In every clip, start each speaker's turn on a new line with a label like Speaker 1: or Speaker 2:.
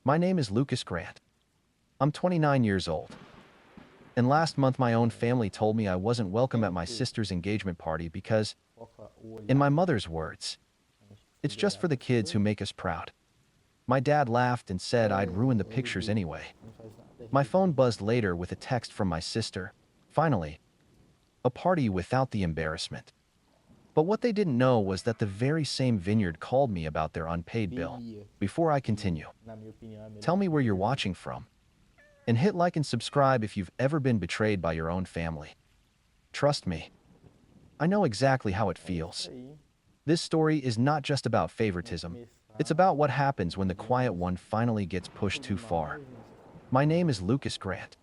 Speaker 1: My name is Lucas Grant. I'm 29 years old. And last month my own family told me I wasn't welcome at my sister's engagement party because, in my mother's words, it's just for the kids who make us proud. My dad laughed and said I'd ruin the pictures anyway. My phone buzzed later with a text from my sister. Finally, a party without the embarrassment. But what they didn't know was that the very same vineyard called me about their unpaid bill. Before I continue, tell me where you're watching from. And hit like and subscribe if you've ever been betrayed by your own family. Trust me, I know exactly how it feels. This story is not just about favoritism. It's about what happens when the quiet one finally gets pushed too far. My name is Lucas Grant.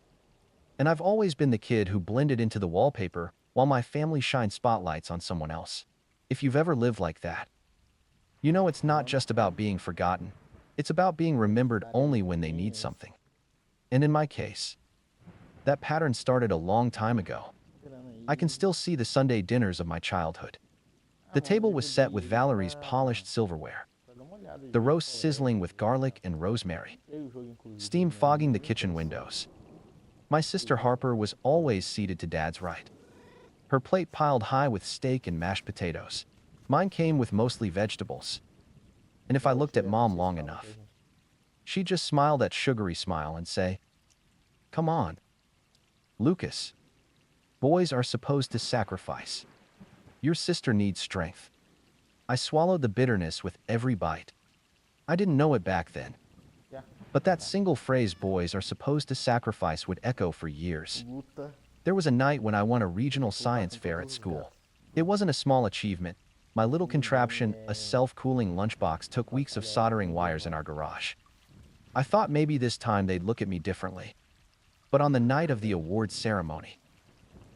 Speaker 1: And I've always been the kid who blended into the wallpaper while my family shined spotlights on someone else. If you've ever lived like that, you know it's not just about being forgotten. It's about being remembered only when they need something. And in my case, that pattern started a long time ago. I can still see the Sunday dinners of my childhood. The table was set with Valerie's polished silverware, the roast sizzling with garlic and rosemary, steam fogging the kitchen windows. My sister Harper was always seated to Dad's right, her plate piled high with steak and mashed potatoes. Mine came with mostly vegetables. And if I looked at Mom long enough, she'd just smile that sugary smile and say, "Come on, Lucas. Boys are supposed to sacrifice. Your sister needs strength." I swallowed the bitterness with every bite. I didn't know it back then. But that single phrase, "boys are supposed to sacrifice," would echo for years. There was a night when I won a regional science fair at school. It wasn't a small achievement. My little contraption, a self-cooling lunchbox, took weeks of soldering wires in our garage. I thought maybe this time they'd look at me differently. But on the night of the awards ceremony,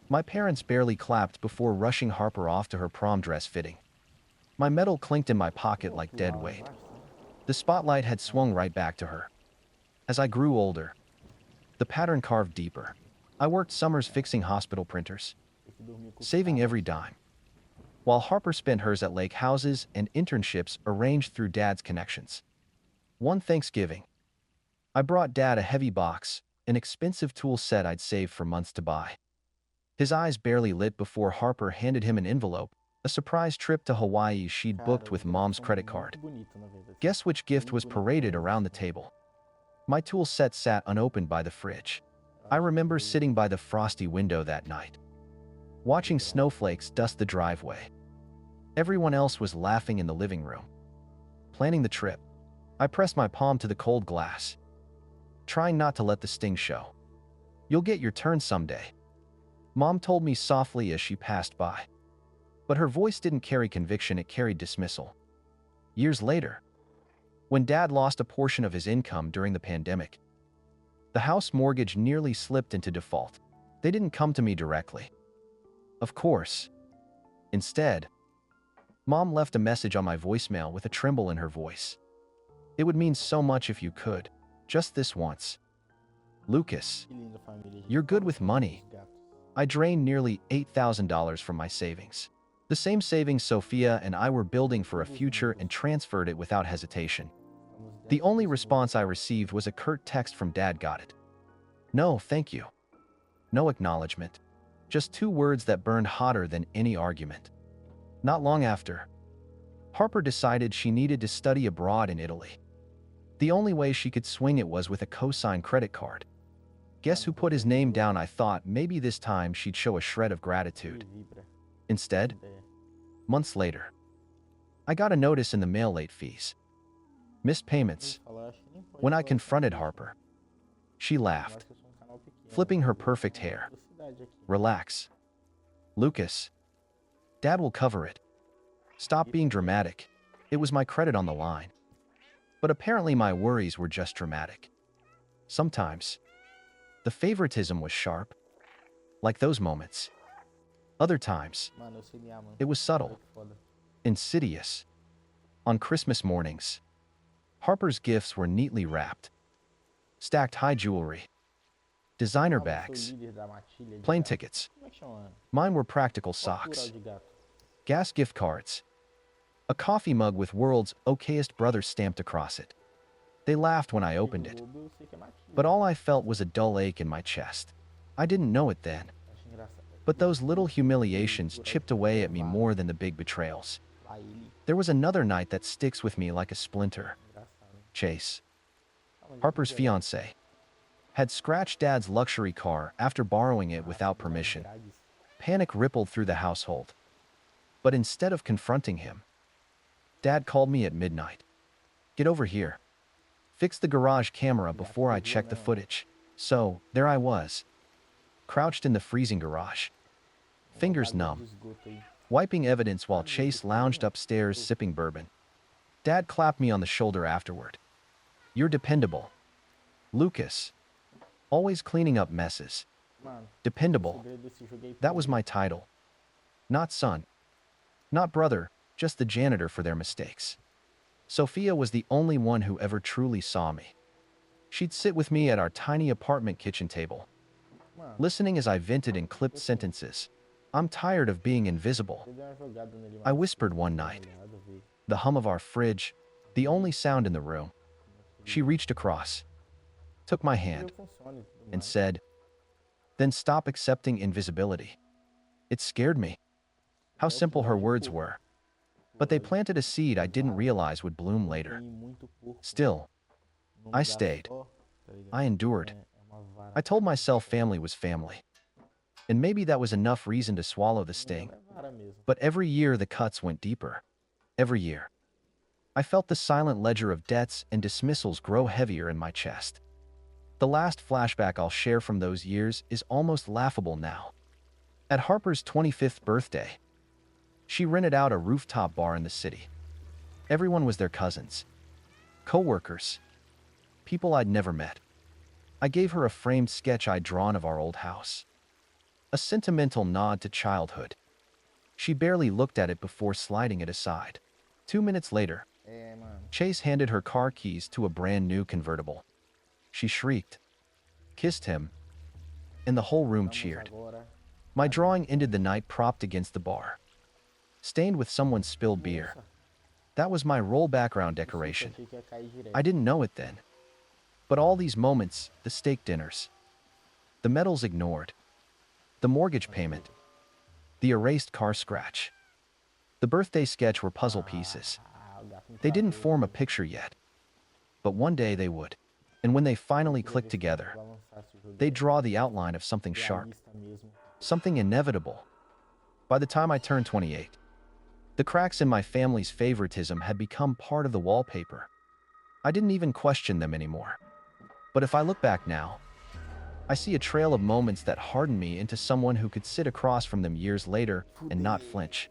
Speaker 1: my parents barely clapped before rushing Harper off to her prom dress fitting. My medal clinked in my pocket like dead weight. The spotlight had swung right back to her. As I grew older, the pattern carved deeper. I worked summers fixing hospital printers, saving every dime, while Harper spent hers at lake houses and internships arranged through Dad's connections. One Thanksgiving, I brought Dad a heavy box, an expensive tool set I'd saved for months to buy. His eyes barely lit before Harper handed him an envelope, a surprise trip to Hawaii she'd booked with Mom's credit card. Guess which gift was paraded around the table? My tool set sat unopened by the fridge. I remember sitting by the frosty window that night, watching snowflakes dust the driveway. Everyone else was laughing in the living room, planning the trip. I pressed my palm to the cold glass, trying not to let the sting show. "You'll get your turn someday," Mom told me softly as she passed by. But her voice didn't carry conviction, it carried dismissal. Years later, when Dad lost a portion of his income during the pandemic, the house mortgage nearly slipped into default. They didn't come to me directly, of course. Instead, Mom left a message on my voicemail with a tremble in her voice. "It would mean so much if you could, just this once. Lucas, you're good with money." I drained nearly $8,000 from my savings. The same savings Sophia and I were building for a future, and transferred it without hesitation. The only response I received was a curt text from Dad. "Got it. No, thank you." No acknowledgement. Just two words that burned hotter than any argument. Not long after, Harper decided she needed to study abroad in Italy. The only way she could swing it was with a co-signed credit card. Guess who put his name down? I thought maybe this time she'd show a shred of gratitude. Instead, months later, I got a notice in the mail: late fees, missed payments. When I confronted Harper, she laughed, flipping her perfect hair. "Relax, Lucas. Dad will cover it. Stop being dramatic." It was my credit on the line. But apparently my worries were just dramatic. Sometimes, the favoritism was sharp, like those moments. Other times, it was subtle, insidious. On Christmas mornings, Harper's gifts were neatly wrapped. Stacked high jewelry, designer bags, plane tickets. Mine were practical socks, gas gift cards, a coffee mug with "World's Okayest Brother" stamped across it. They laughed when I opened it, but all I felt was a dull ache in my chest. I didn't know it then, but those little humiliations chipped away at me more than the big betrayals. There was another night that sticks with me like a splinter. Chase, Harper's fiancé, had scratched Dad's luxury car after borrowing it without permission. Panic rippled through the household. But instead of confronting him, Dad called me at midnight. Get over here. Fix the garage camera before I check the footage. So, there I was, crouched in the freezing garage, fingers numb, wiping evidence while Chase lounged upstairs sipping bourbon. Dad clapped me on the shoulder afterward. You're dependable, Lucas. Always cleaning up messes. Dependable. That was my title. Not son. Not brother, just the janitor for their mistakes. Sophia was the only one who ever truly saw me. She'd sit with me at our tiny apartment kitchen table, listening as I vented in clipped sentences. I'm tired of being invisible, I whispered one night. The hum of our fridge, the only sound in the room. She reached across, took my hand, and said, then stop accepting invisibility. It scared me. How simple her words were. But they planted a seed I didn't realize would bloom later. Still, I stayed. I endured. I told myself family was family. And maybe that was enough reason to swallow the sting. But every year the cuts went deeper. Every year. I felt the silent ledger of debts and dismissals grow heavier in my chest. The last flashback I'll share from those years is almost laughable now. At Harper's 25th birthday, she rented out a rooftop bar in the city. Everyone was their cousins, co-workers, people I'd never met. I gave her a framed sketch I'd drawn of our old house. A sentimental nod to childhood. She barely looked at it before sliding it aside. 2 minutes later, Chase handed her car keys to a brand new convertible. She shrieked, kissed him, and the whole room cheered. My drawing ended the night propped against the bar, stained with someone's spilled beer. That was my roll background decoration. I didn't know it then. But all these moments, the steak dinners, the medals ignored, the mortgage payment, the erased car scratch, the birthday sketch were puzzle pieces. They didn't form a picture yet, but one day they would. And when they finally clicked together, they'd draw the outline of something sharp, something inevitable. By the time I turned 28, the cracks in my family's favoritism had become part of the wallpaper. I didn't even question them anymore. But if I look back now, I see a trail of moments that hardened me into someone who could sit across from them years later and not flinch.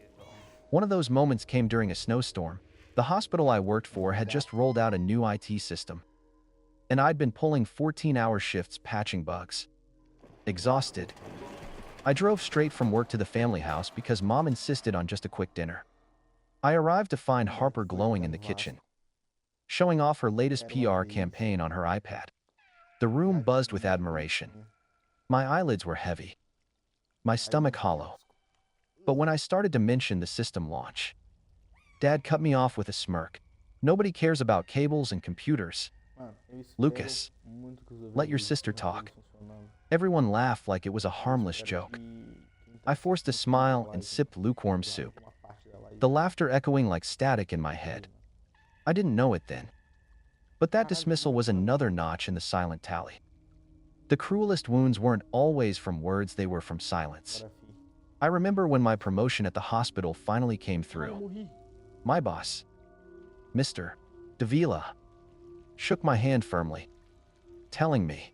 Speaker 1: One of those moments came during a snowstorm. The hospital I worked for had just rolled out a new IT system, and I'd been pulling 14-hour shifts patching bugs. Exhausted, I drove straight from work to the family house because Mom insisted on just a quick dinner. I arrived to find Harper glowing in the kitchen, showing off her latest PR campaign on her iPad. The room buzzed with admiration. My eyelids were heavy, my stomach hollow. But when I started to mention the system launch, Dad cut me off with a smirk. Nobody cares about cables and computers. Lucas, let your sister talk. Everyone laughed like it was a harmless joke. I forced a smile and sipped lukewarm soup, the laughter echoing like static in my head. I didn't know it then, but that dismissal was another notch in the silent tally. The cruelest wounds weren't always from words, they were from silence. I remember when my promotion at the hospital finally came through. My boss, Mr. Davila, shook my hand firmly, telling me,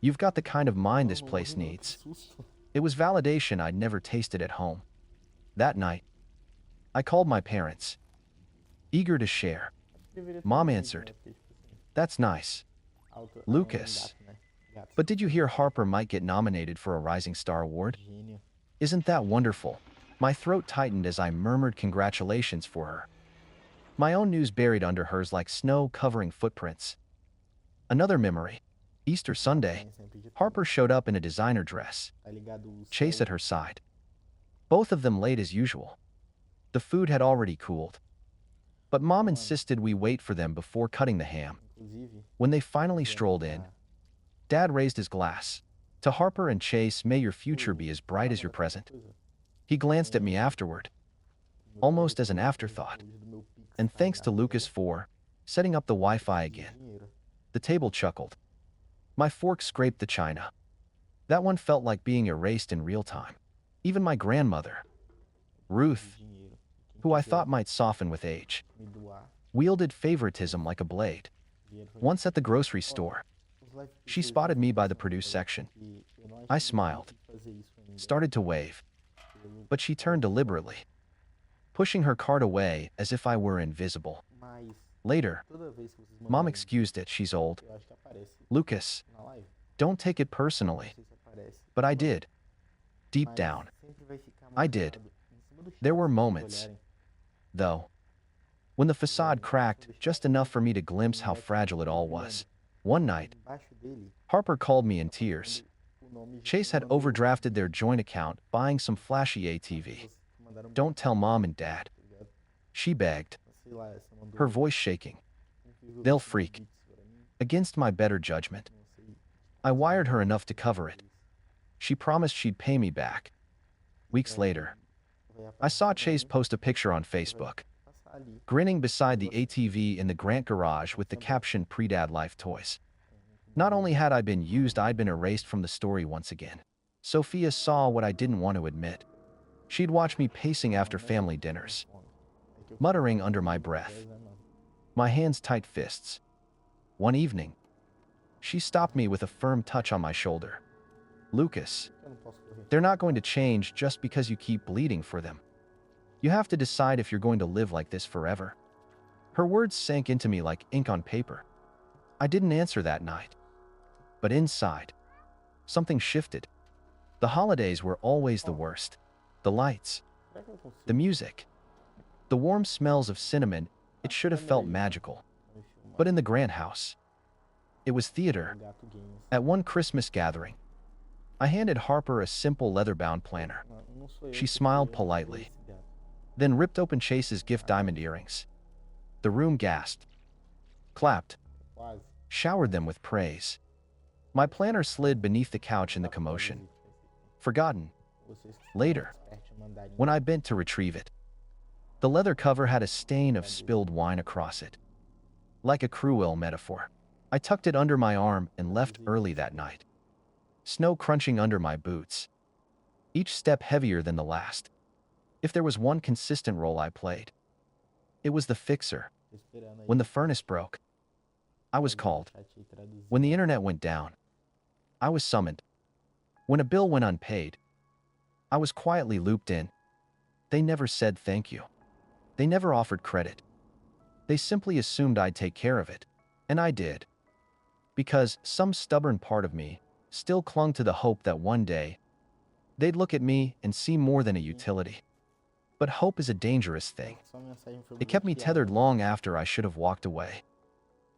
Speaker 1: "You've got the kind of mind this place needs." It was validation I'd never tasted at home. That night, I called my parents, eager to share. Mom answered, "That's nice, Lucas. But did you hear Harper might get nominated for a Rising Star Award? Isn't that wonderful?" My throat tightened as I murmured congratulations for her. My own news buried under hers like snow covering footprints. Another memory. Easter Sunday, Harper showed up in a designer dress, Chase at her side. Both of them late as usual. The food had already cooled, but Mom insisted we wait for them before cutting the ham. When they finally strolled in, Dad raised his glass. To Harper and Chase, may your future be as bright as your present. He glanced at me afterward, almost as an afterthought. And thanks to Lucas for setting up the Wi-Fi again. The table chuckled. My fork scraped the china. That one felt like being erased in real time. Even my grandmother, Ruth, who I thought might soften with age, wielded favoritism like a blade. Once at the grocery store, she spotted me by the produce section. I smiled, started to wave, but she turned deliberately, pushing her cart away as if I were invisible. Later, Mom excused it, she's old. Lucas, don't take it personally. But I did. Deep down, I did. There were moments, though, when the facade cracked just enough for me to glimpse how fragile it all was. One night, Harper called me in tears. Chase had overdrafted their joint account, buying some flashy ATV. Don't tell Mom and Dad, she begged, her voice shaking. They'll freak. Against my better judgment, I wired her enough to cover it. She promised she'd pay me back. Weeks later, I saw Chase post a picture on Facebook, grinning beside the ATV in the Grant garage with the caption "Pre-Dad Life Toys." Not only had I been used, I'd been erased from the story once again. Sophia saw what I didn't want to admit. She'd watch me pacing after family dinners, muttering under my breath, my hands tight fists. One evening, she stopped me with a firm touch on my shoulder. Lucas, they're not going to change just because you keep bleeding for them. You have to decide if you're going to live like this forever. Her words sank into me like ink on paper. I didn't answer that night. But inside, something shifted. The holidays were always the worst. The lights, the music, the warm smells of cinnamon, it should have felt magical. But in the Grant house, it was theater. At one Christmas gathering, I handed Harper a simple leather-bound planner. She smiled politely, then ripped open Chase's gift diamond earrings. The room gasped, clapped, showered them with praise. My planner slid beneath the couch in the commotion, forgotten. Later, when I bent to retrieve it, the leather cover had a stain of spilled wine across it. Like a cruel metaphor, I tucked it under my arm and left early that night. Snow crunching under my boots, each step heavier than the last. If there was one consistent role I played, it was the fixer. When the furnace broke, I was called. When the internet went down, I was summoned. When a bill went unpaid, I was quietly looped in. They never said thank you. They never offered credit. They simply assumed I'd take care of it, and I did. Because some stubborn part of me still clung to the hope that one day, they'd look at me and see more than a utility. But hope is a dangerous thing. It kept me tethered long after I should have walked away.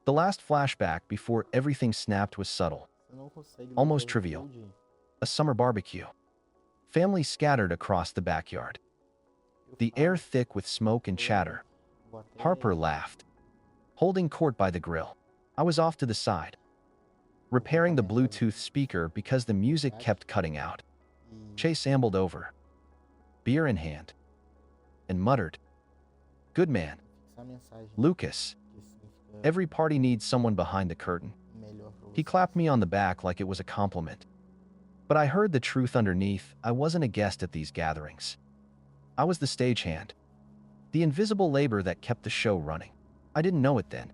Speaker 1: The last flashback before everything snapped was subtle, almost trivial. A summer barbecue. Family scattered across the backyard. The air thick with smoke and chatter. Harper laughed, holding court by the grill. I was off to the side, repairing the Bluetooth speaker because the music kept cutting out. Chase ambled over, beer in hand, and muttered, "Good man. Lucas, every party needs someone behind the curtain." He clapped me on the back like it was a compliment. But I heard the truth underneath. I wasn't a guest at these gatherings. I was the stagehand, the invisible labor that kept the show running. I didn't know it then.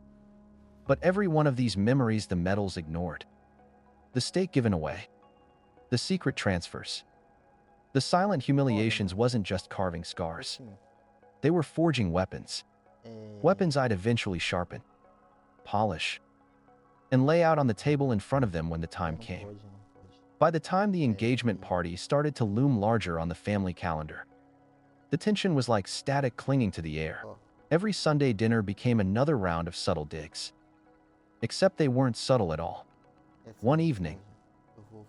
Speaker 1: But every one of these memories the medals ignored. The steak given away. The secret transfers. The silent humiliations wasn't just carving scars. They were forging weapons. Weapons I'd eventually sharpen, polish, and lay out on the table in front of them when the time came. By the time the engagement party started to loom larger on the family calendar, the tension was like static clinging to the air. Every Sunday dinner became another round of subtle digs. Except they weren't subtle at all. One evening,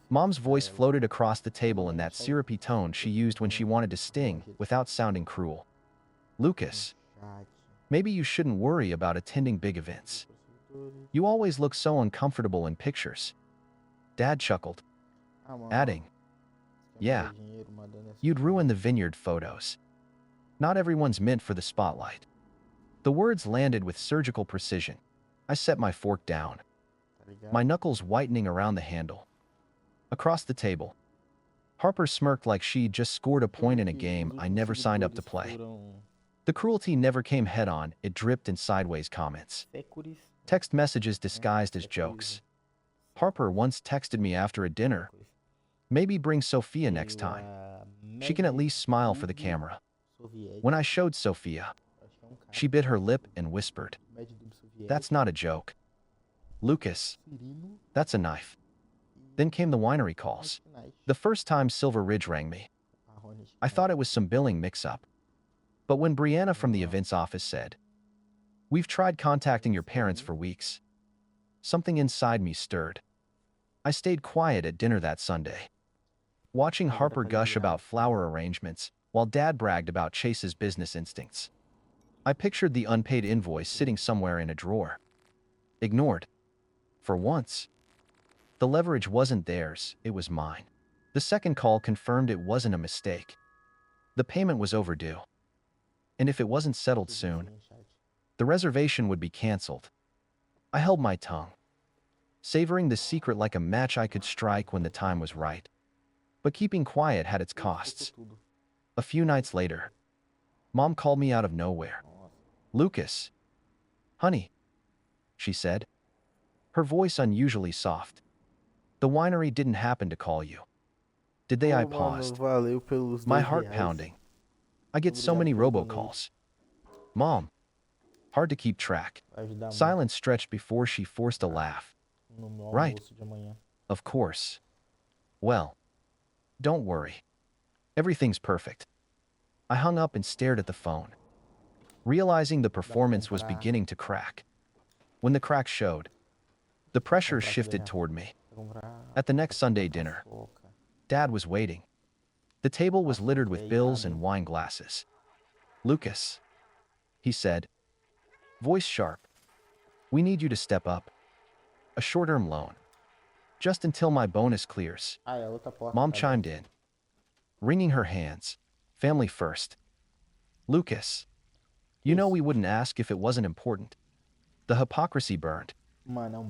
Speaker 1: Mom's voice floated across the table in that syrupy tone she used when she wanted to sting without sounding cruel. "Lucas, maybe you shouldn't worry about attending big events. You always look so uncomfortable in pictures. Dad chuckled, adding, yeah, you'd ruin the vineyard photos. Not everyone's meant for the spotlight. The words landed with surgical precision. I set my fork down, my knuckles whitening around the handle. Across the table, Harper smirked like she'd just scored a point in a game I never signed up to play. The cruelty never came head-on, it dripped in sideways comments. Text messages disguised as jokes. Harper once texted me after a dinner, maybe bring Sophia next time. She can at least smile for the camera. When I showed Sophia, she bit her lip and whispered, that's not a joke. Lucas, that's a knife. Then came the winery calls. The first time Silver Ridge rang me, I thought it was some billing mix-up. But when Brianna from the events office said, we've tried contacting your parents for weeks, something inside me stirred. I stayed quiet at dinner that Sunday, watching Harper gush about flower arrangements while Dad bragged about Chase's business instincts. I pictured the unpaid invoice sitting somewhere in a drawer. Ignored. For once. The leverage wasn't theirs, it was mine. The second call confirmed it wasn't a mistake. The payment was overdue. And if it wasn't settled soon, the reservation would be canceled. I held my tongue, savoring the secret like a match I could strike when the time was right. But keeping quiet had its costs. A few nights later, Mom called me out of nowhere. Lucas. Honey, she said, her voice unusually soft. The winery didn't happen to call you. Did they? I paused, my heart pounding. I get so many robocalls. Mom. Hard to keep track. Silence stretched before she forced a laugh. Right. Of course. Well, don't worry. Everything's perfect. I hung up and stared at the phone, realizing the performance was beginning to crack. When the crack showed, the pressure shifted toward me. At the next Sunday dinner, Dad was waiting. The table was littered with bills and wine glasses. Lucas, he said, voice sharp, we need you to step up. A short-term loan. Just until my bonus clears. Mom chimed in, wringing her hands. Family first. Lucas, you know we wouldn't ask if it wasn't important. The hypocrisy burned.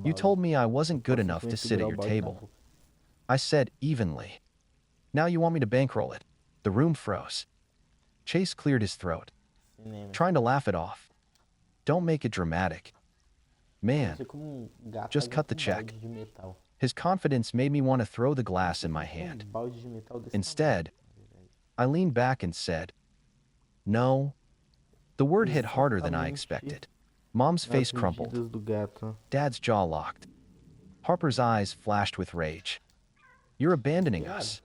Speaker 1: You told me I wasn't good enough to sit at your table. I said evenly. Now you want me to bankroll it. The room froze. Chase cleared his throat, trying to laugh it off. Don't make it dramatic. Man, just cut the check. His confidence made me want to throw the glass in my hand. Instead, I leaned back and said, no. The word hit harder than I expected. Mom's face crumpled. Dad's jaw locked. Harper's eyes flashed with rage. You're abandoning us.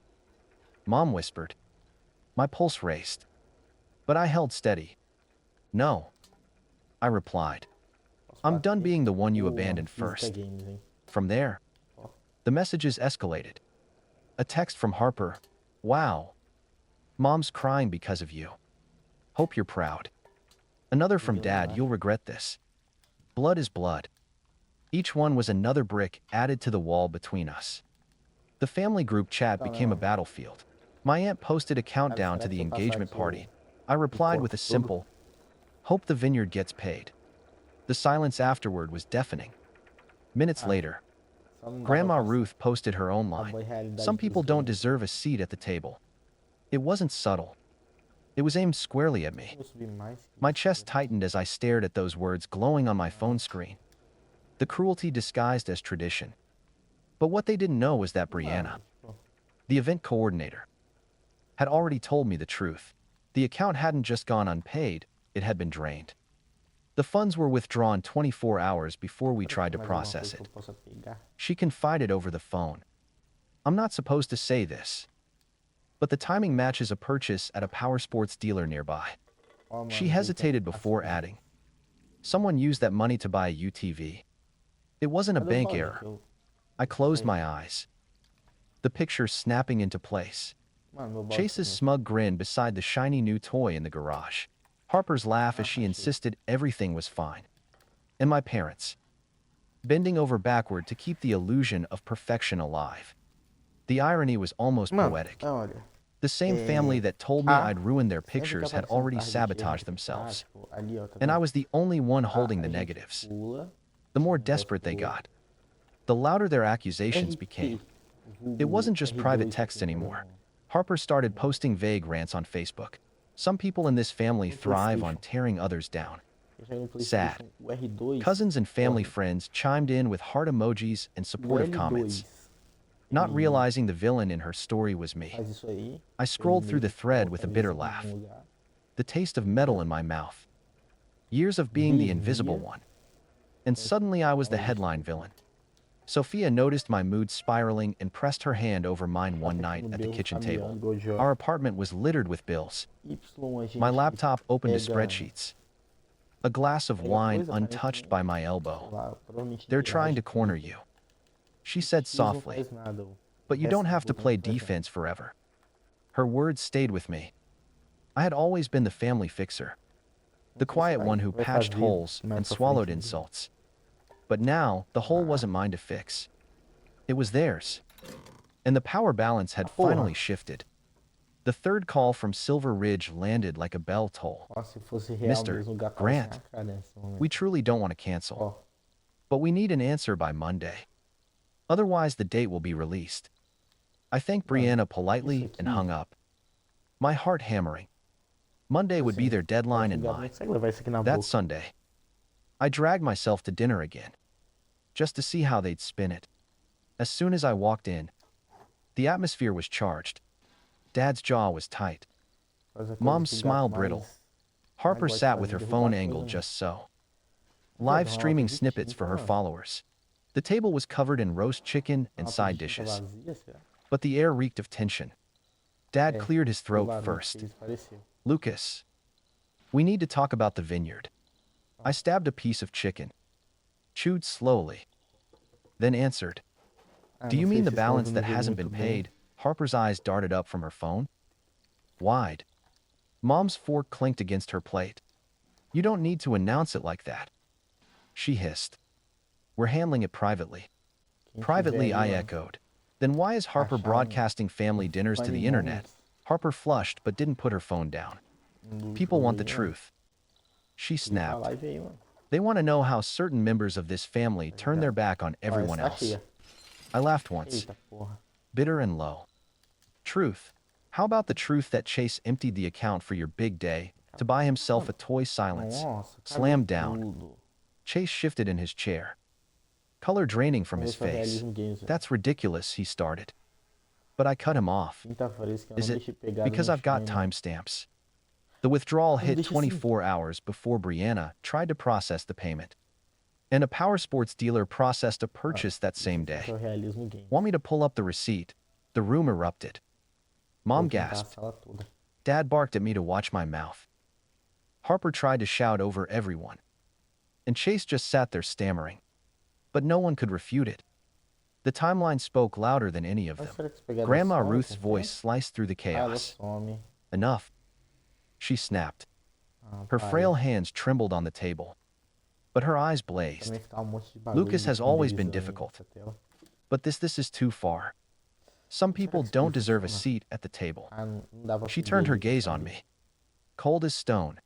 Speaker 1: Mom whispered. My pulse raced. But I held steady. No. I replied. I'm done being the one you abandoned first. From there, the messages escalated. A text from Harper. Wow. Mom's crying because of you. Hope you're proud. Another from Dad, you'll regret this. Blood is blood. Each one was another brick added to the wall between us. The family group chat became a battlefield. My aunt posted a countdown to the engagement party. I replied with a simple, hope the vineyard gets paid. The silence afterward was deafening. Minutes later, Grandma Ruth posted her own line. Some people don't deserve a seat at the table. It wasn't subtle. It was aimed squarely at me. My chest tightened as I stared at those words glowing on my phone screen. The cruelty disguised as tradition. But what they didn't know was that Brianna, the event coordinator, had already told me the truth. The account hadn't just gone unpaid, it had been drained. The funds were withdrawn 24 hours before we tried to process it. She confided over the phone. I'm not supposed to say this, but the timing matches a purchase at a power sports dealer nearby. She hesitated before adding, someone used that money to buy a UTV. It wasn't a bank error. I closed my eyes, the picture snapping into place. Chase's smug grin beside the shiny new toy in the garage. Harper's laugh as she insisted everything was fine. And my parents. bending over backward to keep the illusion of perfection alive. The irony was almost
Speaker 2: Mano,
Speaker 1: poetic.
Speaker 2: olha.
Speaker 1: The same family that told me I'd ruined their
Speaker 2: Sempre que
Speaker 1: pictures had
Speaker 2: aparecer um
Speaker 1: already
Speaker 2: card de
Speaker 1: sabotaged
Speaker 2: erro
Speaker 1: themselves,
Speaker 2: tático, ali, ó, tá
Speaker 1: and I
Speaker 2: vendo?
Speaker 1: was the only one holding
Speaker 2: A
Speaker 1: the
Speaker 2: gente
Speaker 1: negatives.
Speaker 2: pula,
Speaker 1: The more
Speaker 2: o negócio
Speaker 1: desperate they
Speaker 2: pula.
Speaker 1: got, the louder their accusations became.
Speaker 2: RT,
Speaker 1: It wasn't
Speaker 2: vulgo
Speaker 1: just private
Speaker 2: R2
Speaker 1: text
Speaker 2: aqui
Speaker 1: anymore.
Speaker 2: no...
Speaker 1: Harper started posting vague rants on Facebook. Some people in this family
Speaker 2: No
Speaker 1: thrive on
Speaker 2: PlayStation.
Speaker 1: tearing others down.
Speaker 2: Eu joguei no
Speaker 1: Sad.
Speaker 2: PlayStation, o R2
Speaker 1: Cousins and family
Speaker 2: corre.
Speaker 1: friends chimed in with heart emojis and
Speaker 2: O
Speaker 1: supportive
Speaker 2: L2,
Speaker 1: comments. Not
Speaker 2: ele
Speaker 1: realizing the villain in her story was me,
Speaker 2: faz isso aí,
Speaker 1: I
Speaker 2: ele
Speaker 1: scrolled through
Speaker 2: meio
Speaker 1: the
Speaker 2: que
Speaker 1: thread
Speaker 2: coloca
Speaker 1: with a
Speaker 2: eles
Speaker 1: bitter
Speaker 2: em
Speaker 1: laugh,
Speaker 2: algum lugar.
Speaker 1: the taste of metal in my mouth. Years of being the invisible
Speaker 2: Devia,
Speaker 1: one. And suddenly I was the
Speaker 2: mas
Speaker 1: headline villain. Sophia noticed my mood spiraling and pressed her hand over mine one night at the kitchen table. Our apartment was littered with bills.
Speaker 2: Y, a gente
Speaker 1: My laptop opened to
Speaker 2: pega,
Speaker 1: spreadsheets. A glass of
Speaker 2: pega
Speaker 1: wine
Speaker 2: coisa,
Speaker 1: untouched by my elbow.
Speaker 2: lá, provavelmente
Speaker 1: They're
Speaker 2: viagem,
Speaker 1: trying to corner you. She said
Speaker 2: X não
Speaker 1: softly,
Speaker 2: faz nada, o
Speaker 1: but you
Speaker 2: resto
Speaker 1: don't
Speaker 2: do
Speaker 1: have to
Speaker 2: banco
Speaker 1: play
Speaker 2: faz nada.
Speaker 1: defense forever. Her words stayed with me. I had always been the family fixer, the quiet one who patched holes and swallowed insults. But now, the hole wasn't mine to fix. It was theirs. And the power balance had finally shifted. The third call from Silver Ridge landed like a bell toll.
Speaker 2: Nossa, se fosse real
Speaker 1: Mr.
Speaker 2: mesmo, o gato
Speaker 1: Grant,
Speaker 2: tava sem a cara nesse momento.
Speaker 1: We truly don't want to cancel,
Speaker 2: Ó,
Speaker 1: but we need an answer by Monday. Otherwise, the date will be released. I thanked Brianna politely and hung up, my heart hammering. Monday would be their deadline
Speaker 2: o
Speaker 1: and
Speaker 2: gato não
Speaker 1: mine.
Speaker 2: consegue levar isso aqui na
Speaker 1: That
Speaker 2: boca.
Speaker 1: Sunday, I dragged myself to dinner again, just to see how they'd spin it. As soon as I walked in, the atmosphere was charged. Dad's jaw was tight.
Speaker 2: Faz a coisa
Speaker 1: Mom's
Speaker 2: que o gato
Speaker 1: smile
Speaker 2: mais-
Speaker 1: brittle. Harper
Speaker 2: gosta de
Speaker 1: sat
Speaker 2: fazer,
Speaker 1: with her
Speaker 2: derrubar
Speaker 1: phone
Speaker 2: as
Speaker 1: angled
Speaker 2: coisas,
Speaker 1: just so,
Speaker 2: Não,
Speaker 1: live
Speaker 2: derrubar uma
Speaker 1: streaming
Speaker 2: coisa
Speaker 1: snippets
Speaker 2: antiga,
Speaker 1: for her
Speaker 2: mano.
Speaker 1: followers. The table was covered in roast chicken and
Speaker 2: Uma
Speaker 1: side
Speaker 2: pizza
Speaker 1: dishes,
Speaker 2: vazia, será?
Speaker 1: but the air reeked of tension. Dad
Speaker 2: É,
Speaker 1: cleared his throat
Speaker 2: provavelmente
Speaker 1: first.
Speaker 2: isso pareceu.
Speaker 1: Lucas, we need to talk about the vineyard. I stabbed a piece of chicken, chewed slowly, then answered,
Speaker 2: Ah,
Speaker 1: Do
Speaker 2: não
Speaker 1: you
Speaker 2: sei
Speaker 1: mean
Speaker 2: se
Speaker 1: the
Speaker 2: esse áudio
Speaker 1: balance
Speaker 2: não
Speaker 1: that
Speaker 2: veio
Speaker 1: hasn't
Speaker 2: muito
Speaker 1: been
Speaker 2: bem.
Speaker 1: paid? Harper's eyes darted up from her phone. Wide. Mom's fork clinked against her plate. You don't need to announce it like that. She hissed. We're handling it privately.
Speaker 2: Quem
Speaker 1: Privately,
Speaker 2: tiver
Speaker 1: I
Speaker 2: aí, mano,
Speaker 1: echoed. Then why is Harper
Speaker 2: achar
Speaker 1: broadcasting family dinners to the
Speaker 2: funny
Speaker 1: internet?
Speaker 2: moments
Speaker 1: Harper flushed but didn't put her phone down.
Speaker 2: do
Speaker 1: People
Speaker 2: jogo
Speaker 1: want the
Speaker 2: aí, mano,
Speaker 1: truth. She
Speaker 2: clica a
Speaker 1: snapped.
Speaker 2: live aí, mano.
Speaker 1: They want to know how certain members of this family turn their back on
Speaker 2: Ó,
Speaker 1: everyone
Speaker 2: essa tá
Speaker 1: else.
Speaker 2: cheia.
Speaker 1: I laughed once,
Speaker 2: Eita porra.
Speaker 1: bitter and low. Truth. How about the truth that Chase emptied the account for your big day to buy himself a toy silence?
Speaker 2: Nossa, cagou
Speaker 1: Slammed down.
Speaker 2: tudo.
Speaker 1: Chase shifted in his chair, color draining from his
Speaker 2: Esse é o
Speaker 1: face.
Speaker 2: realismo games, velho.
Speaker 1: That's ridiculous, he started. But I cut him off.
Speaker 2: Quinta fresca, eu
Speaker 1: Is
Speaker 2: não
Speaker 1: it
Speaker 2: deixei pegado
Speaker 1: because
Speaker 2: no
Speaker 1: I've got
Speaker 2: time,
Speaker 1: timestamps? The withdrawal
Speaker 2: Mas
Speaker 1: hit
Speaker 2: deixa assim.
Speaker 1: 24 hours before Brianna tried to process the payment. And a power sports dealer processed a purchase that same
Speaker 2: Esse é
Speaker 1: day.
Speaker 2: o realismo games.
Speaker 1: Want me to pull up the receipt? The room erupted. Mom
Speaker 2: Vou pintar a
Speaker 1: gasped.
Speaker 2: sala toda.
Speaker 1: Dad barked at me to watch my mouth. Harper tried to shout over everyone. And Chase just sat there stammering. But no one could refute it. The timeline spoke louder than any of
Speaker 2: Mas
Speaker 1: them.
Speaker 2: será que esse pegado
Speaker 1: Grandma
Speaker 2: some
Speaker 1: Ruth's
Speaker 2: com o
Speaker 1: voice
Speaker 2: tempo?
Speaker 1: sliced through the
Speaker 2: Ah, ela
Speaker 1: chaos.
Speaker 2: some.
Speaker 1: Enough. She snapped.
Speaker 2: Ah,
Speaker 1: Her
Speaker 2: parei.
Speaker 1: frail hands trembled on the table. But her eyes blazed.
Speaker 2: Também ficar um monte de bagulho
Speaker 1: Lucas
Speaker 2: de
Speaker 1: has always been
Speaker 2: renderizando
Speaker 1: difficult.
Speaker 2: essa tela.
Speaker 1: But this is too far. Some people
Speaker 2: que isso
Speaker 1: don't
Speaker 2: aqui
Speaker 1: deserve a
Speaker 2: funciona?
Speaker 1: seat at the table.
Speaker 2: Ah, não dá pra
Speaker 1: She
Speaker 2: subir
Speaker 1: turned her
Speaker 2: ali,
Speaker 1: gaze
Speaker 2: sabe?
Speaker 1: on me, cold as stone.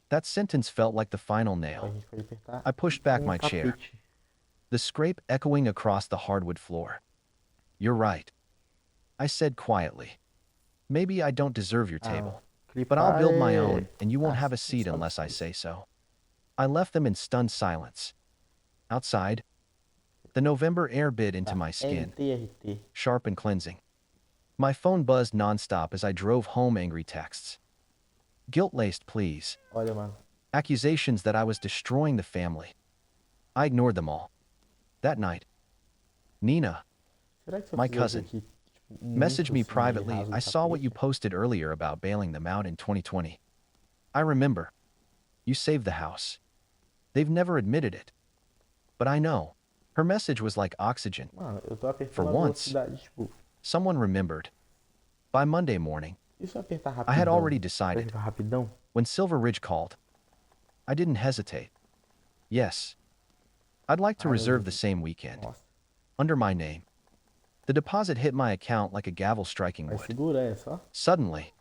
Speaker 1: That sentence felt like the final
Speaker 2: Ó, a
Speaker 1: nail.
Speaker 2: gente pode apertar
Speaker 1: I pushed back
Speaker 2: com
Speaker 1: my chair,
Speaker 2: tapete.
Speaker 1: the scrape echoing across the hardwood floor. You're right, I said quietly. Maybe I don't deserve your table, but I'll build my own, and you won't have a seat unless I say so. I left them in stunned silence. Outside, the November air bit into my skin,
Speaker 2: RT.
Speaker 1: sharp and cleansing. My phone buzzed nonstop as I drove home angry texts. Guilt-laced pleas,
Speaker 2: Olha, mano.
Speaker 1: accusations that I was destroying the family. I ignored them all. That night, Nina
Speaker 2: Será que se eu
Speaker 1: My
Speaker 2: fizer
Speaker 1: cousin
Speaker 2: isso aqui, tipo,
Speaker 1: messaged
Speaker 2: muito
Speaker 1: me
Speaker 2: assim, ele
Speaker 1: privately.
Speaker 2: rasga o
Speaker 1: I saw what you
Speaker 2: tapete?
Speaker 1: posted earlier about bailing them out in 2020. I remember. You saved the house. They've never admitted it. But I know. Her message was like oxygen.
Speaker 2: Mano, eu tô apertando
Speaker 1: For
Speaker 2: a
Speaker 1: once,
Speaker 2: velocidade, tipo,
Speaker 1: Someone remembered. By Monday morning,
Speaker 2: e se eu apertar rapidão?
Speaker 1: I had already
Speaker 2: Vai
Speaker 1: decided.
Speaker 2: ficar rapidão?
Speaker 1: When Silver Ridge called, I didn't hesitate. Yes. I'd like to
Speaker 2: Ai, meu
Speaker 1: reserve
Speaker 2: Deus.
Speaker 1: the same weekend,
Speaker 2: Nossa.
Speaker 1: under my name. The deposit hit my account like a gavel striking
Speaker 2: Vai
Speaker 1: would.
Speaker 2: segura essa, ó.
Speaker 1: Suddenly,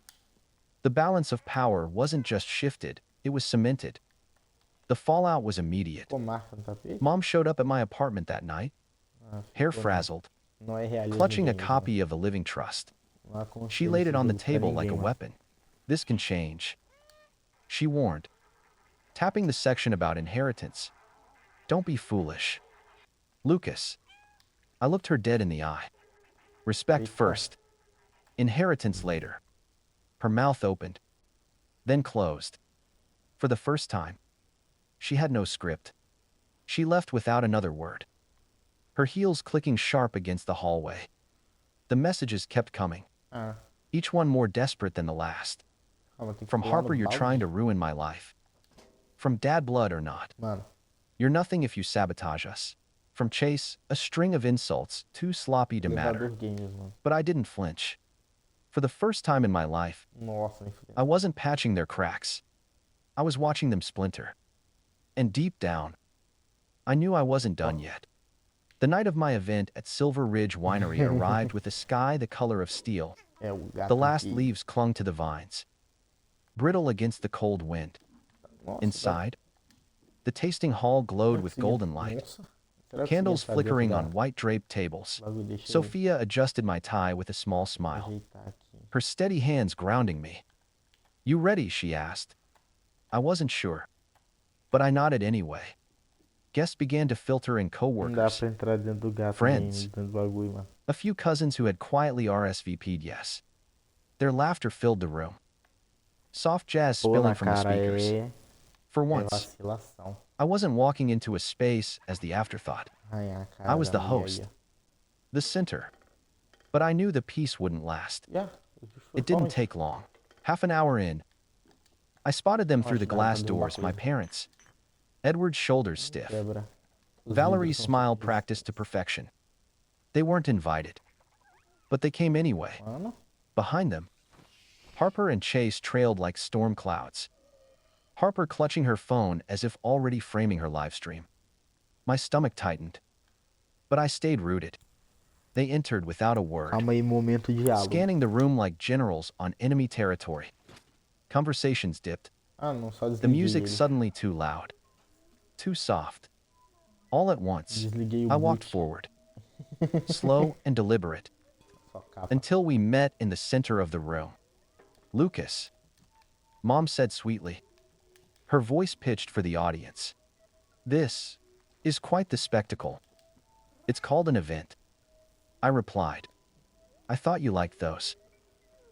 Speaker 1: the balance of power wasn't just shifted, it was cemented. The fallout was immediate.
Speaker 2: Ficou marca no tapete?
Speaker 1: Mom showed up at my apartment that night,
Speaker 2: Ah,
Speaker 1: hair
Speaker 2: ficou, né?
Speaker 1: frazzled,
Speaker 2: Não é realismo
Speaker 1: clutching a
Speaker 2: games, né?
Speaker 1: copy of The Living Trust.
Speaker 2: Não aconselho
Speaker 1: She laid
Speaker 2: esse
Speaker 1: it on the
Speaker 2: jogo pra
Speaker 1: table like a
Speaker 2: ninguém, mano.
Speaker 1: weapon. This can change, she warned, tapping the section about inheritance. Don't be foolish. Lucas. I looked her dead in the eye. Respect
Speaker 2: Eita.
Speaker 1: first. Inheritance later. Her mouth opened, then closed. For the first time, she had no script. She left without another word, her heels clicking sharp against the hallway. The messages kept coming,
Speaker 2: Ah,
Speaker 1: each one more desperate than the last.
Speaker 2: calma, tem que
Speaker 1: From
Speaker 2: pular no
Speaker 1: Harper, you're
Speaker 2: balde.
Speaker 1: trying to ruin my life. From Dad, blood or not.
Speaker 2: Mano,
Speaker 1: You're nothing if you sabotage us. From Chase, a string of insults, too sloppy to matter.
Speaker 2: elevador games, mano.
Speaker 1: But I didn't flinch. For the first time in my life,
Speaker 2: Nossa, nem fudendo.
Speaker 1: I wasn't patching their cracks. I was watching them splinter. And deep down, I knew I wasn't done yet. The night of my event at Silver Ridge Winery arrived with a sky the color of steel.
Speaker 2: É o gato
Speaker 1: The last
Speaker 2: que...
Speaker 1: leaves clung to the vines, brittle against the cold wind.
Speaker 2: Nossa,
Speaker 1: Inside, the tasting hall glowed with golden light,
Speaker 2: Nossa. Será que
Speaker 1: candles
Speaker 2: conseguia
Speaker 1: flickering
Speaker 2: fazer
Speaker 1: on white draped tables.
Speaker 2: bagulho? Deixa eu
Speaker 1: Sophia adjusted my tie with a small smile,
Speaker 2: ajeitar aqui.
Speaker 1: her steady hands grounding me. You ready? She asked. I wasn't sure, but I nodded anyway. Guests began to filter in
Speaker 2: Não dá
Speaker 1: coworkers,
Speaker 2: pra entrar dentro do gato
Speaker 1: Friends.
Speaker 2: game, dentro do bagulho, mano.
Speaker 1: a few cousins who had quietly RSVP'd yes. Their laughter filled the room. Soft jazz
Speaker 2: Pô,
Speaker 1: spilling
Speaker 2: na
Speaker 1: from the
Speaker 2: cara,
Speaker 1: speakers. For
Speaker 2: é
Speaker 1: once,
Speaker 2: vacilação.
Speaker 1: I wasn't walking into a space as the afterthought.
Speaker 2: Arranhar a cara
Speaker 1: I was
Speaker 2: da
Speaker 1: the
Speaker 2: mulher
Speaker 1: host,
Speaker 2: aí, ó.
Speaker 1: the center. But I knew the peace wouldn't last.
Speaker 2: Yeah,
Speaker 1: It didn't take long. Half an hour in, I spotted them through the glass doors, my parents. Edward's shoulders stiff.
Speaker 2: Quebra. Os
Speaker 1: Valerie's
Speaker 2: vidros são
Speaker 1: smile
Speaker 2: sempre
Speaker 1: practiced to perfection. They weren't invited. But they came anyway.
Speaker 2: Mano,
Speaker 1: Behind them, Harper and Chase trailed like storm clouds. Harper clutching her phone as if already framing her live stream. My stomach tightened. But I stayed rooted. They entered without a word,
Speaker 2: calma aí, momento de diálogo.
Speaker 1: scanning the room like generals on enemy territory. Conversations dipped.
Speaker 2: Ah, não, só
Speaker 1: The
Speaker 2: desliguei
Speaker 1: music
Speaker 2: ele.
Speaker 1: suddenly too loud. Too soft. All at once,
Speaker 2: Desliguei o
Speaker 1: I walked
Speaker 2: boot.
Speaker 1: forward, slow and deliberate,
Speaker 2: Só capa.
Speaker 1: until we met in the center of the room. Lucas, Mom said sweetly, her voice pitched for the audience. This is quite the spectacle. It's called an event. I replied. I thought you liked those.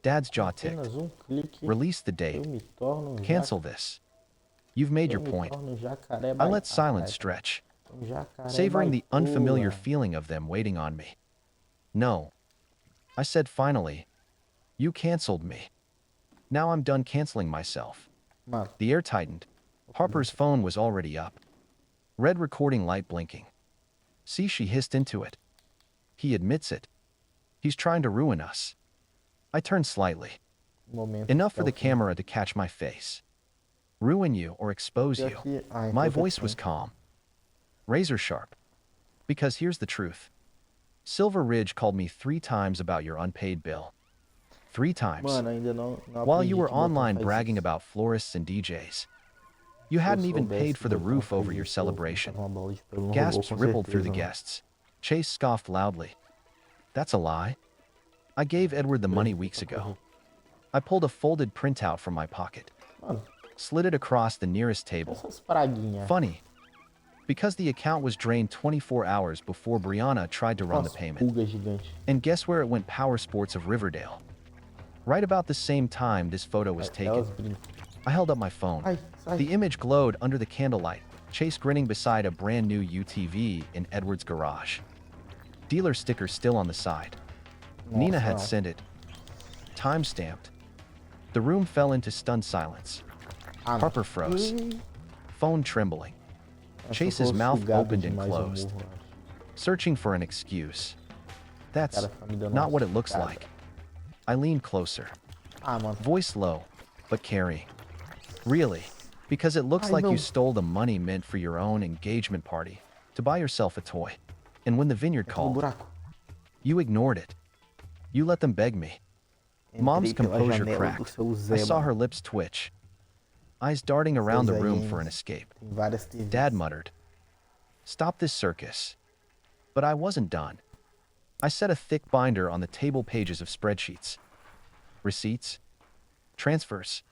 Speaker 1: Dad's jaw ticked.
Speaker 2: Apenas clique,
Speaker 1: Release the
Speaker 2: eu
Speaker 1: date.
Speaker 2: me torno um
Speaker 1: Cancel this. You've made your
Speaker 2: eu me
Speaker 1: point.
Speaker 2: torno um jacaré
Speaker 1: I let
Speaker 2: baita-
Speaker 1: silence stretch,
Speaker 2: um jacaré
Speaker 1: savoring the
Speaker 2: baitola.
Speaker 1: unfamiliar feeling of them waiting on me. No. I said finally, you canceled me. Now I'm done canceling myself.
Speaker 2: Mano,
Speaker 1: The air tightened. Harper's phone was already up. Red recording light blinking. See, she hissed into it. He admits it. He's trying to ruin us. I turned slightly.
Speaker 2: momento
Speaker 1: Enough for the
Speaker 2: selfie.
Speaker 1: camera to catch my face. Ruin you or expose
Speaker 2: Pior
Speaker 1: you.
Speaker 2: que- ah,
Speaker 1: My
Speaker 2: então
Speaker 1: voice
Speaker 2: tá
Speaker 1: was
Speaker 2: bem.
Speaker 1: calm, razor sharp. Because here's the truth. Silver Ridge called me 3 times about your unpaid bill. 3 times.
Speaker 2: Mano, ainda não
Speaker 1: While you
Speaker 2: aprendi
Speaker 1: were
Speaker 2: que botão
Speaker 1: online
Speaker 2: faz
Speaker 1: bragging
Speaker 2: isso.
Speaker 1: about florists and DJs. You
Speaker 2: Se eu
Speaker 1: hadn't even
Speaker 2: soubesse
Speaker 1: paid
Speaker 2: que
Speaker 1: for the
Speaker 2: botão
Speaker 1: roof
Speaker 2: faz
Speaker 1: over your
Speaker 2: isso, eu vou
Speaker 1: celebration.
Speaker 2: botar uma bola de pelo no robô,
Speaker 1: Gasps
Speaker 2: com
Speaker 1: rippled through the
Speaker 2: certeza, mano.
Speaker 1: guests. Chase scoffed loudly. That's a lie. I gave Edward the money weeks ago. I pulled a folded printout from my pocket,
Speaker 2: Mano,
Speaker 1: slid it across the nearest table.
Speaker 2: essas praguinhas.
Speaker 1: Funny, because the account was drained 24 hours before Brianna tried to run the
Speaker 2: Umas
Speaker 1: payment.
Speaker 2: pulgas gigantes.
Speaker 1: And guess where it went? Power Sports of Riverdale. Right about the same time this photo was taken.
Speaker 2: Elas brincam.
Speaker 1: I held up my phone.
Speaker 2: Ai, sai.
Speaker 1: The image glowed under the candlelight, Chase grinning beside a brand new UTV in Edward's garage. Dealer sticker still on the side. Nina had
Speaker 2: Nossa,
Speaker 1: sent it. Time stamped. The room fell into stunned silence.
Speaker 2: ah, não.
Speaker 1: Harper froze,
Speaker 2: Ih,
Speaker 1: phone trembling,
Speaker 2: essa
Speaker 1: Chase's
Speaker 2: foi
Speaker 1: mouth
Speaker 2: sugada
Speaker 1: opened and
Speaker 2: demais, eu
Speaker 1: closed.
Speaker 2: morro, eu acho.
Speaker 1: searching for an excuse. That's
Speaker 2: Cara, tá me dando
Speaker 1: not
Speaker 2: uma
Speaker 1: what it looks
Speaker 2: sugada.
Speaker 1: like. I leaned closer,
Speaker 2: Ah, mano.
Speaker 1: voice low, but carrying. Really? Because it looks
Speaker 2: I
Speaker 1: like
Speaker 2: know.
Speaker 1: you stole the money meant for your own engagement party to buy yourself a toy. And when the vineyard
Speaker 2: Aquele
Speaker 1: called,
Speaker 2: buraco.
Speaker 1: you ignored it. You let them beg me. Mom's
Speaker 2: Entrei pela
Speaker 1: composure
Speaker 2: janela do
Speaker 1: cracked.
Speaker 2: seu
Speaker 1: I
Speaker 2: Zé,
Speaker 1: saw
Speaker 2: mano.
Speaker 1: her lips twitch, eyes darting around the
Speaker 2: Zé
Speaker 1: room
Speaker 2: Games
Speaker 1: for an escape.
Speaker 2: Tem várias TVs.
Speaker 1: Dad muttered, "Stop this circus." But I wasn't done. I set a thick binder on the table pages of spreadsheets. Receipts. Transfers.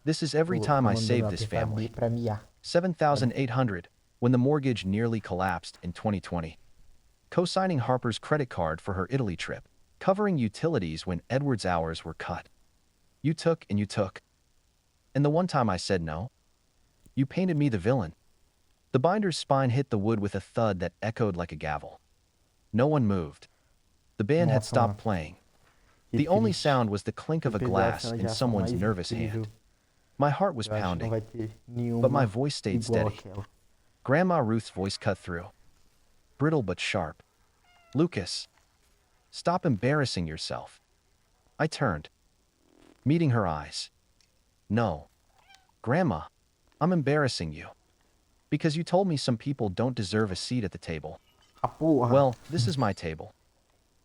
Speaker 1: This is every
Speaker 2: Tô
Speaker 1: time I
Speaker 2: mandando
Speaker 1: save this
Speaker 2: apertar B
Speaker 1: family.
Speaker 2: pra miar.
Speaker 1: 7,800 when the mortgage nearly collapsed in 2020. Co-signing Harper's credit card for her Italy trip. Covering utilities when Edward's hours were cut. You took and you took. And the one time I said no, you painted me the villain. The binder's spine hit the wood with a thud that echoed like a gavel. No one moved. The band had
Speaker 2: Nossa,
Speaker 1: stopped
Speaker 2: mano.
Speaker 1: playing.
Speaker 2: Que
Speaker 1: The only
Speaker 2: triste.
Speaker 1: sound was the clink of a
Speaker 2: Perder
Speaker 1: glass
Speaker 2: cena de
Speaker 1: in
Speaker 2: ação
Speaker 1: someone's
Speaker 2: mais
Speaker 1: nervous
Speaker 2: incrível.
Speaker 1: hand. My heart was
Speaker 2: Eu acho que não
Speaker 1: pounding,
Speaker 2: vai ter nenhuma
Speaker 1: but my voice stayed
Speaker 2: igual
Speaker 1: steady.
Speaker 2: àquela.
Speaker 1: Grandma Ruth's voice cut through. Brittle but sharp. "Lucas, stop embarrassing yourself." I turned, meeting her eyes. "No. Grandma, I'm embarrassing you. Because you told me some people don't deserve a seat at the table.
Speaker 2: Ah, porra.
Speaker 1: Well, this is my table.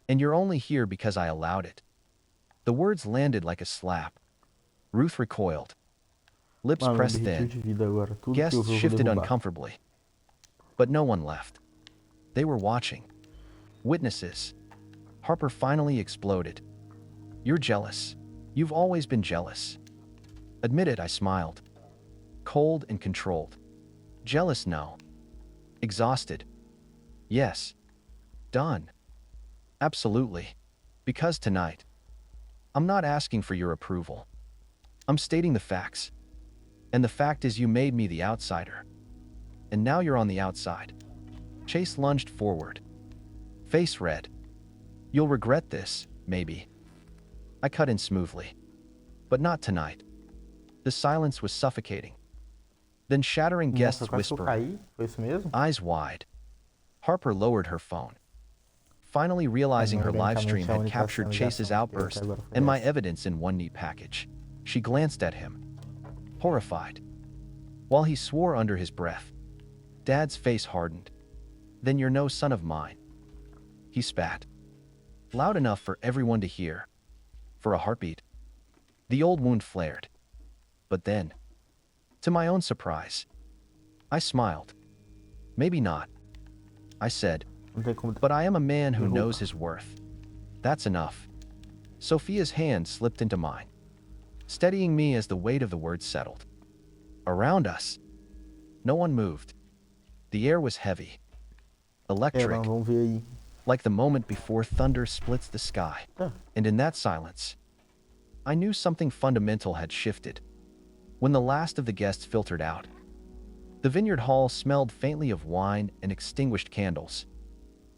Speaker 1: And you're only here because I allowed it." The words landed like a slap. Ruth recoiled. Lips
Speaker 2: Mano,
Speaker 1: pressed
Speaker 2: derretiu
Speaker 1: thin.
Speaker 2: de vida agora. Tudo que eu
Speaker 1: Guests
Speaker 2: vi eu vou
Speaker 1: shifted
Speaker 2: derrubar.
Speaker 1: uncomfortably. But no one left. They were watching. Witnesses. Harper finally exploded. "You're jealous. You've always been jealous." "Admit it," I smiled. Cold and controlled. "Jealous, no. Exhausted. Yes. Done. Absolutely. Because tonight, I'm not asking for your approval. I'm stating the facts. And the fact is you made me the outsider. And now you're on the outside." Chase lunged forward. Face red. "You'll regret this, maybe." I cut in smoothly. "But not tonight." The silence was suffocating. Then shattering
Speaker 2: Nossa,
Speaker 1: guests
Speaker 2: quase que eu
Speaker 1: whispering,
Speaker 2: caí. Foi isso mesmo?
Speaker 1: eyes wide. Harper lowered her phone, finally realizing her live stream had captured Chase's outburst and my evidence in one neat package. She glanced at him, horrified. While he swore under his breath, Dad's face hardened. "Then you're no son of mine." He spat, loud enough for everyone to hear. For a heartbeat, the old wound flared. But then, to my own surprise, I smiled. "Maybe not," I said,
Speaker 2: Não tem como...
Speaker 1: "but I am a man who knows his worth. That's enough." Sophia's hand slipped into mine, steadying me as the weight of the words settled. Around us, no one moved. The air was heavy, electric,
Speaker 2: mano, vamos ver aí.
Speaker 1: like the moment before thunder splits the sky.
Speaker 2: Tá.
Speaker 1: And in that silence, I knew something fundamental had shifted. When the last of the guests filtered out, the vineyard hall smelled faintly of wine and extinguished candles.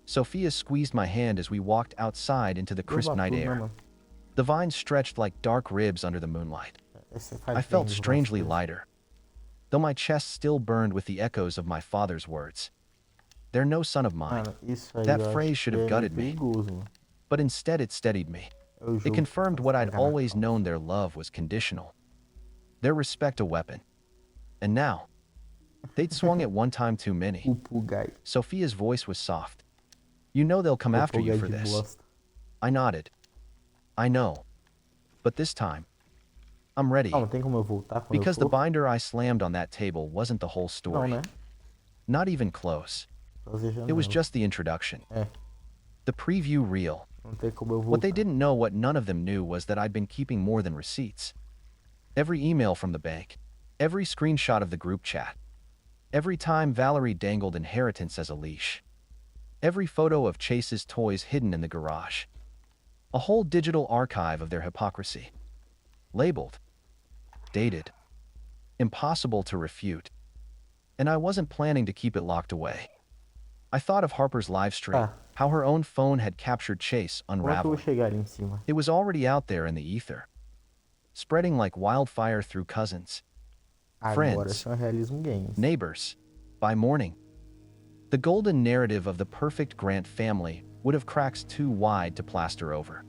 Speaker 1: Sophia squeezed my hand as we walked outside into the crisp
Speaker 2: Derrubar
Speaker 1: night
Speaker 2: tudo, né,
Speaker 1: air.
Speaker 2: mano?
Speaker 1: The vines stretched like dark ribs under the moonlight.
Speaker 2: Esse faz
Speaker 1: I
Speaker 2: bem
Speaker 1: felt
Speaker 2: derrubar as
Speaker 1: strangely
Speaker 2: coisas.
Speaker 1: lighter, though my chest still burned with the echoes of my father's words. "They're no son of mine."
Speaker 2: Mano, isso aí
Speaker 1: That
Speaker 2: eu acho
Speaker 1: phrase should
Speaker 2: que
Speaker 1: have
Speaker 2: é
Speaker 1: gutted me.
Speaker 2: perigoso, mano.
Speaker 1: But instead it steadied me.
Speaker 2: É o
Speaker 1: It
Speaker 2: jogo
Speaker 1: confirmed
Speaker 2: que
Speaker 1: what
Speaker 2: faz
Speaker 1: I'd
Speaker 2: pegar na
Speaker 1: always
Speaker 2: calça.
Speaker 1: known, their love was conditional. Their respect a weapon. And now, they'd swung it one time too many.
Speaker 2: O Pugai.
Speaker 1: Sophia's voice was soft. "You know they'll come
Speaker 2: O
Speaker 1: after you
Speaker 2: Pugai
Speaker 1: for
Speaker 2: de
Speaker 1: this."
Speaker 2: bosta.
Speaker 1: I nodded. "I know. But this time, I'm ready."
Speaker 2: Não tem como eu voltar quando
Speaker 1: Because
Speaker 2: eu
Speaker 1: the
Speaker 2: for?
Speaker 1: binder I slammed on that table wasn't the whole
Speaker 2: Não,
Speaker 1: story.
Speaker 2: né?
Speaker 1: Not even close.
Speaker 2: Fazer
Speaker 1: It was
Speaker 2: janela.
Speaker 1: just the introduction.
Speaker 2: É,
Speaker 1: The preview reel.
Speaker 2: não tem como eu voltar.
Speaker 1: What they didn't know, what none of them knew, was that I'd been keeping more than receipts. Every email from the bank, every screenshot of the group chat, every time Valerie dangled inheritance as a leash, every photo of Chase's toys hidden in the garage. A whole digital archive of their hypocrisy. Labeled, dated, impossible to refute. And I wasn't planning to keep it locked away. I thought of Harper's live stream,
Speaker 2: Ah.
Speaker 1: how her own phone had captured Chase
Speaker 2: Como é que eu vou
Speaker 1: unraveling.
Speaker 2: chegar ali em cima?
Speaker 1: It was already out there in the ether, spreading like wildfire through cousins,
Speaker 2: Agora
Speaker 1: Friends.
Speaker 2: são realismo games.
Speaker 1: neighbors, by morning. The golden narrative of the perfect Grant family would have cracks too wide to plaster over.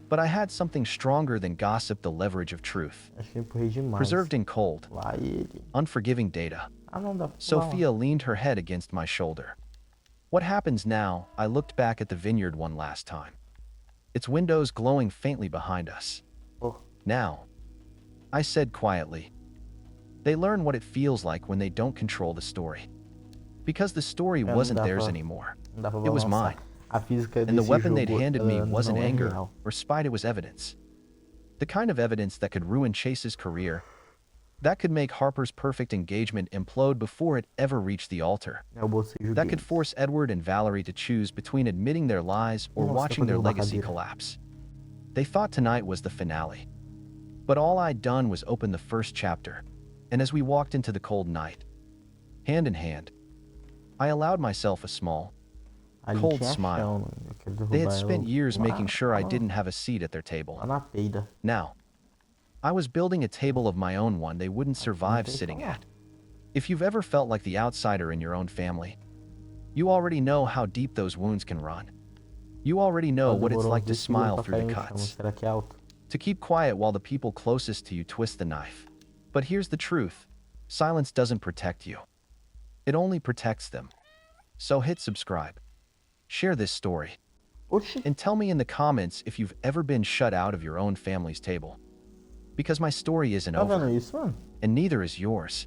Speaker 1: But I had something stronger than gossip, the leverage of truth,
Speaker 2: Acho que eu empurrei demais.
Speaker 1: preserved in cold,
Speaker 2: Lá ele.
Speaker 1: unforgiving data.
Speaker 2: Ah, não dá pra pular, ó.
Speaker 1: Sophia leaned her head against my shoulder. What happens now? I looked back at the vineyard one last time. Its windows glowing faintly behind us.
Speaker 2: Oh,
Speaker 1: Now, I said quietly, they learn what it feels like when they don't control the story. Because the story
Speaker 2: não
Speaker 1: wasn't
Speaker 2: dá
Speaker 1: theirs
Speaker 2: pra,
Speaker 1: anymore.
Speaker 2: não dá pra
Speaker 1: It was
Speaker 2: balançar.
Speaker 1: mine.
Speaker 2: A física
Speaker 1: And the
Speaker 2: desse
Speaker 1: weapon they'd
Speaker 2: jogo,
Speaker 1: handed me
Speaker 2: ela
Speaker 1: wasn't
Speaker 2: não é
Speaker 1: anger
Speaker 2: real.
Speaker 1: or spite, it was evidence. The kind of evidence that could ruin Chase's career, that could make Harper's perfect engagement implode before it ever reached the altar.
Speaker 2: É o bocejo
Speaker 1: That could
Speaker 2: games.
Speaker 1: force Edward and Valerie to choose between admitting their lies or
Speaker 2: Nossa,
Speaker 1: watching their
Speaker 2: derrubar a
Speaker 1: legacy
Speaker 2: cadeira.
Speaker 1: collapse. They thought tonight was the finale. But all I'd done was open the first chapter, and as we walked into the cold night, hand in hand, I allowed myself a small,
Speaker 2: Ali
Speaker 1: cold
Speaker 2: tinha
Speaker 1: smile.
Speaker 2: chão, né? Eu quero
Speaker 1: They had
Speaker 2: derrubar
Speaker 1: spent
Speaker 2: ela
Speaker 1: years
Speaker 2: lá,
Speaker 1: making sure I
Speaker 2: lá,
Speaker 1: didn't have a seat at their table.
Speaker 2: lá na peida.
Speaker 1: Now, I was building a table of my own, one they wouldn't survive
Speaker 2: tem
Speaker 1: sitting
Speaker 2: como.
Speaker 1: at. If you've ever felt like the outsider in your own family, you already know how deep those wounds can run. You already know
Speaker 2: Ela
Speaker 1: what it's
Speaker 2: demorou
Speaker 1: like
Speaker 2: uns
Speaker 1: to
Speaker 2: 10 segundos
Speaker 1: smile
Speaker 2: pra
Speaker 1: through
Speaker 2: cair
Speaker 1: the
Speaker 2: no chão.
Speaker 1: cuts,
Speaker 2: Será que é alto?
Speaker 1: to keep quiet while the people closest to you twist the knife. But here's the truth. Silence doesn't protect you. It only protects them. So hit subscribe. Share this story.
Speaker 2: Oxi,
Speaker 1: And tell me in the comments if you've ever been shut out of your own family's table. Because my story isn't
Speaker 2: tá vendo
Speaker 1: over,
Speaker 2: isso, mano?
Speaker 1: and neither is yours.